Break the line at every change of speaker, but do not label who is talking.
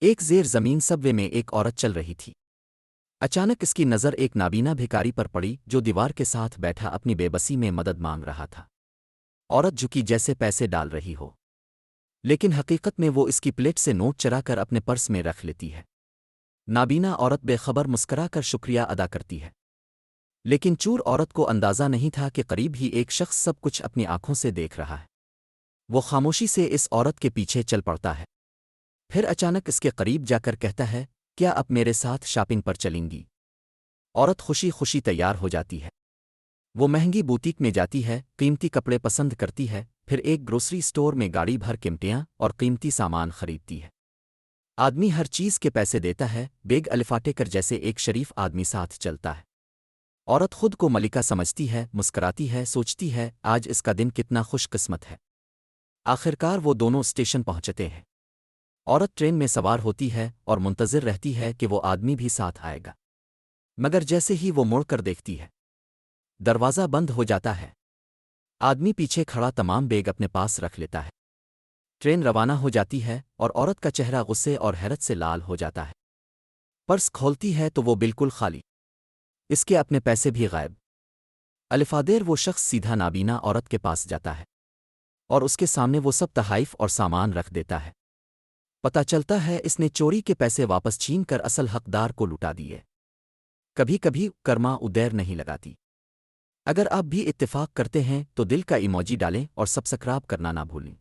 ایک زیر زمین سب میں ایک عورت چل رہی تھی۔ اچانک اس کی نظر ایک نابینا بھکاری پر پڑی جو دیوار کے ساتھ بیٹھا اپنی بے بسی میں مدد مانگ رہا تھا۔ عورت جھکی جیسے پیسے ڈال رہی ہو، لیکن حقیقت میں وہ اس کی پلیٹ سے نوٹ چرا کر اپنے پرس میں رکھ لیتی ہے۔ نابینا عورت بے خبر مسکرا کر شکریہ ادا کرتی ہے، لیکن چور عورت کو اندازہ نہیں تھا کہ قریب ہی ایک شخص سب کچھ اپنی آنکھوں سے دیکھ رہا ہے۔ وہ خاموشی سے اس عورت کے پیچھے چل پڑتا ہے، پھر اچانک اس کے قریب جا کر کہتا ہے، کیا اب میرے ساتھ شاپنگ پر چلیں گی؟ عورت خوشی خوشی تیار ہو جاتی ہے۔ وہ مہنگی بوتیک میں جاتی ہے، قیمتی کپڑے پسند کرتی ہے، پھر ایک گروسری سٹور میں گاڑی بھر قیمتیاں اور قیمتی سامان خریدتی ہے۔ آدمی ہر چیز کے پیسے دیتا ہے، بیگ الفاٹے کر جیسے ایک شریف آدمی ساتھ چلتا ہے۔ عورت خود کو ملکہ سمجھتی ہے، مسکراتی ہے، سوچتی ہے آج اس کا دن کتنا خوش قسمت ہے۔ آخرکار وہ دونوں اسٹیشن پہنچتے ہیں۔ عورت ٹرین میں سوار ہوتی ہے اور منتظر رہتی ہے کہ وہ آدمی بھی ساتھ آئے گا، مگر جیسے ہی وہ مڑ کر دیکھتی ہے دروازہ بند ہو جاتا ہے۔ آدمی پیچھے کھڑا تمام بیگ اپنے پاس رکھ لیتا ہے۔ ٹرین روانہ ہو جاتی ہے اور عورت کا چہرہ غصے اور حیرت سے لال ہو جاتا ہے۔ پرس کھولتی ہے تو وہ بالکل خالی، اس کے اپنے پیسے بھی غائب۔ الفادیر وہ شخص سیدھا نابینا عورت کے پاس جاتا ہے اور اس کے سامنے وہ سب تحائف اور سامان رکھ دیتا ہے۔ پتہ چلتا ہے اس نے چوری کے پیسے واپس چھین کر اصل حقدار کو لٹا دیے۔ کبھی کبھی کرما ادیر نہیں لگاتی۔ اگر آپ بھی اتفاق کرتے ہیں تو دل کا ایموجی ڈالیں اور سبسکرائب کرنا نہ بھولیں۔